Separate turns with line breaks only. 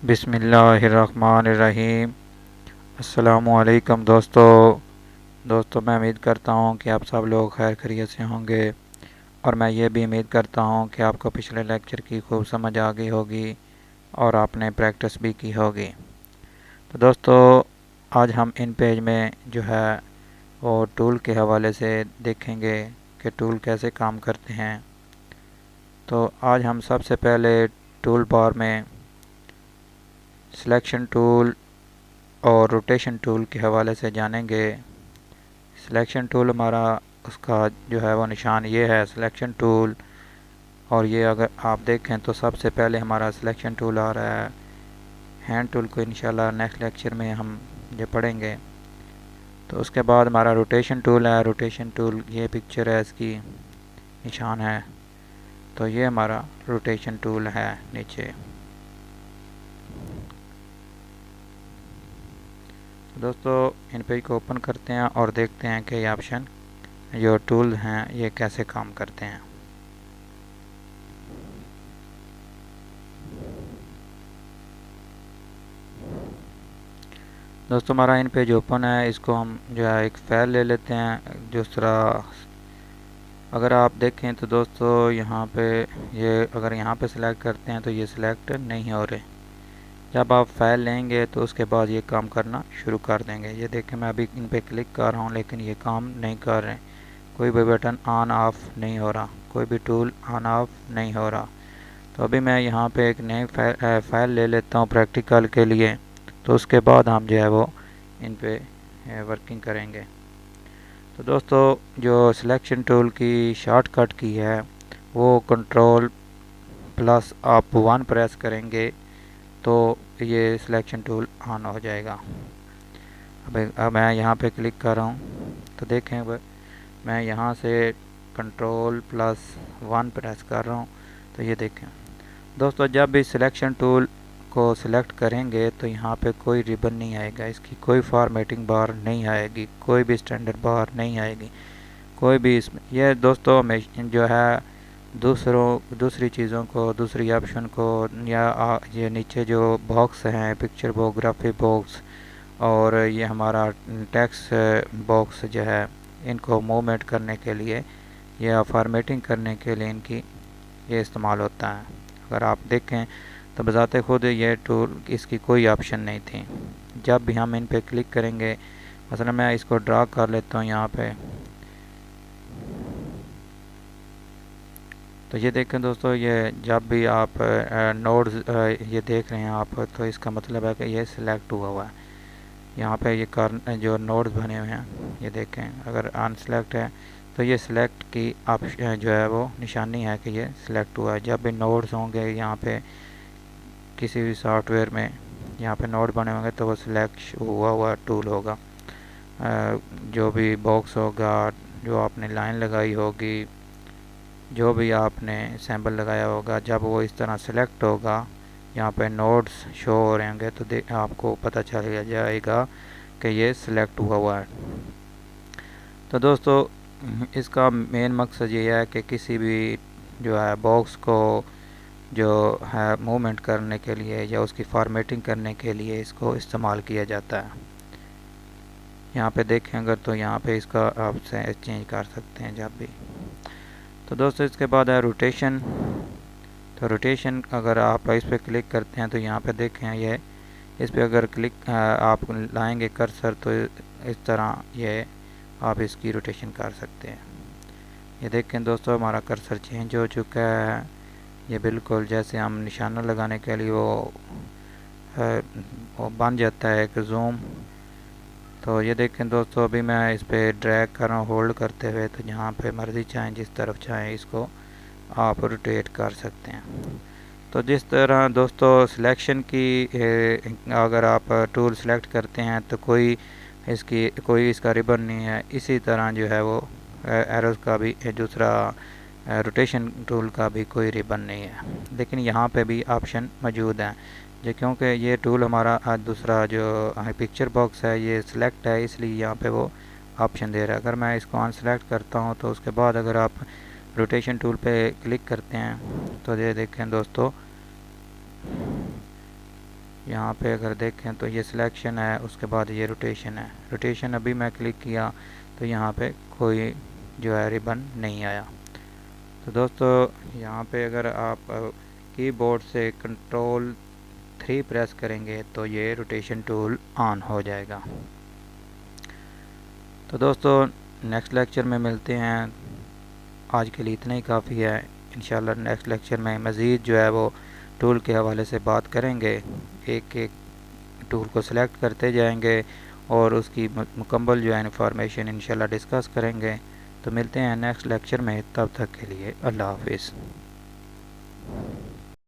बिस्मिल्लाहिर्रहमानिर्रहीम। अस्सलामुअलैकुम दोस्तों, मैं उम्मीद करता हूँ कि आप सब लोग खैर खैरियत से होंगे और मैं ये भी उम्मीद करता हूँ कि आपको पिछले लेक्चर की खूब समझ आ गई होगी और आपने प्रैक्टिस भी की होगी। तो दोस्तों, आज हम इन पेज में जो है वो टूल के हवाले से देखेंगे कि टूल कैसे काम करते हैं। तो आज हम सबसे पहले टूल बार में सिलेक्शन टूल और रोटेशन टूल के हवाले से जानेंगे। सिलेक्शन टूल हमारा उसका जो है वो निशान ये है सिलेक्शन टूल, और ये अगर आप देखें तो सबसे पहले हमारा सिलेक्शन टूल आ रहा है। हैंड टूल को इंशाल्लाह नेक्स्ट लेक्चर में हम ये पढ़ेंगे। तो उसके बाद हमारा रोटेशन टूल है। रोटेशन टूल ये पिक्चर है, इसकी निशान है। तो ये हमारा रोटेशन टूल है नीचे। दोस्तों, इन पेज को ओपन करते हैं और देखते हैं कि ये ऑप्शन जो टूल हैं ये कैसे काम करते हैं। दोस्तों, हमारा इन पेज ओपन है। इसको हम जो है एक फाइल ले लेते हैं। दूसरा, अगर आप देखें तो दोस्तों यहाँ पे ये अगर यहाँ पे सिलेक्ट करते हैं तो ये सिलेक्ट नहीं हो रहे। जब आप फाइल लेंगे तो उसके बाद ये काम करना शुरू कर देंगे। ये देखें, मैं अभी इन पे क्लिक कर रहा हूँ लेकिन ये काम नहीं कर रहे। कोई भी बटन ऑन ऑफ नहीं हो रहा, कोई भी टूल ऑन ऑफ नहीं हो रहा। तो अभी मैं यहाँ पे एक नई फाइल ले लेता हूँ प्रैक्टिकल के लिए। तो उसके बाद हम जो है वो इन पे वर्किंग करेंगे। तो दोस्तों, जो सिलेक्शन टूल की शॉर्टकट की है वो कंट्रोल प्लस आप 1 प्रेस करेंगे तो ये सिलेक्शन टूल ऑन हो जाएगा। अब मैं यहाँ पे क्लिक कर रहा हूँ तो देखें मैं यहाँ से कंट्रोल प्लस 1 प्रेस कर रहा हूँ। तो ये देखें दोस्तों, जब भी सिलेक्शन टूल को सिलेक्ट करेंगे तो यहाँ पे कोई रिबन नहीं आएगा, इसकी कोई फॉर्मेटिंग बार नहीं आएगी, कोई भी स्टैंडर्ड बार नहीं आएगी, कोई भी इसमें। यह दोस्तों हमें जो है दूसरी चीज़ों को, दूसरी ऑप्शन को, या ये नीचे जो बॉक्स हैं पिक्चर बॉक्स, ग्राफिक बॉक्स और ये हमारा टेक्स्ट बॉक्स जो है, इनको मूवमेंट करने के लिए या फॉर्मेटिंग करने के लिए इनकी ये इस्तेमाल होता है। अगर आप देखें तो बजाते खुद ये टूल इसकी कोई ऑप्शन नहीं थी। जब भी हम इन पे क्लिक करेंगे, मसलन मैं इसको ड्रा कर लेता हूँ यहाँ पे। तो ये देखें दोस्तों, ये जब भी आप नोड्स ये देख रहे हैं आप, तो इसका मतलब है कि ये सिलेक्ट हुआ है। यहाँ पे ये जो नोड्स बने हुए हैं ये देखें, अगर अनसेलेक्ट है तो ये सिलेक्ट की ऑप्शन जो है वो निशानी है कि ये सिलेक्ट हुआ है। जब भी नोड्स होंगे यहाँ पे किसी भी सॉफ्टवेयर में, यहाँ पे नोड बने होंगे तो वो सिलेक्ट हुआ टूल होगा। जो भी बॉक्स होगा, जो आपने लाइन लगाई होगी, जो भी आपने सैम्पल लगाया होगा, जब वो इस तरह सिलेक्ट होगा, यहाँ पे नोड्स शो हो रहे होंगे तो आपको पता चल जाएगा कि ये सिलेक्ट हुआ है। तो दोस्तों, इसका मेन मकसद ये है कि किसी भी जो है बॉक्स को जो है मूवमेंट करने के लिए या उसकी फॉर्मेटिंग करने के लिए इसको इस्तेमाल किया जाता है। यहाँ पे देखें अगर तो यहाँ पे इसका आप चेंज कर सकते हैं जब भी। तो दोस्तों, इसके बाद है रोटेशन। तो रोटेशन अगर आप इस पर क्लिक करते हैं तो यहाँ पे देखें ये इस पर अगर क्लिक आप लाएंगे कर्सर तो इस तरह ये आप इसकी रोटेशन कर सकते हैं। ये देखें दोस्तों, हमारा कर्सर चेंज हो चुका है। ये बिल्कुल जैसे हम निशाना लगाने के लिए वो बन जाता है एक जूम। तो ये देखें दोस्तों, अभी मैं इस पर ड्रैग कर रहा हूँ होल्ड करते हुए, तो जहाँ पे मर्ज़ी चाहें जिस तरफ चाहें इसको आप रोटेट कर सकते हैं। तो जिस तरह दोस्तों सिलेक्शन की अगर आप टूल सेलेक्ट करते हैं तो कोई इसका रिबन नहीं है, इसी तरह जो है वो एरोज़ का भी दूसरा रोटेशन टूल का भी कोई रिबन नहीं है। लेकिन यहाँ पे भी ऑप्शन मौजूद हैं जो, क्योंकि ये टूल हमारा दूसरा जो पिक्चर बॉक्स है ये सिलेक्ट है, इसलिए यहाँ पे वो ऑप्शन दे रहा है। अगर मैं इसको अनसेलेक्ट करता हूँ तो उसके बाद अगर आप रोटेशन टूल पे क्लिक करते हैं तो ये देखें दोस्तों, यहाँ पे अगर देखें तो ये सिलेक्शन है, उसके बाद ये रोटेशन है। रोटेशन अभी मैं क्लिक किया तो यहाँ पे कोई जो है रिबन नहीं आया। तो दोस्तों यहाँ पे अगर आप कीबोर्ड से कंट्रोल 3 प्रेस करेंगे तो ये रोटेशन टूल ऑन हो जाएगा। तो दोस्तों नेक्स्ट लेक्चर में मिलते हैं। आज के लिए इतना ही काफ़ी है। इंशाल्लाह नेक्स्ट लेक्चर में मज़ीद जो है वो टूल के हवाले से बात करेंगे। एक एक टूल को सिलेक्ट करते जाएंगे और उसकी मुकम्मल जो है इंफॉर्मेशन इंशाल्लाह डिस्कस करेंगे। तो मिलते हैं नेक्स्ट लेक्चर में, तब तक के लिए अल्लाह हाफिज़।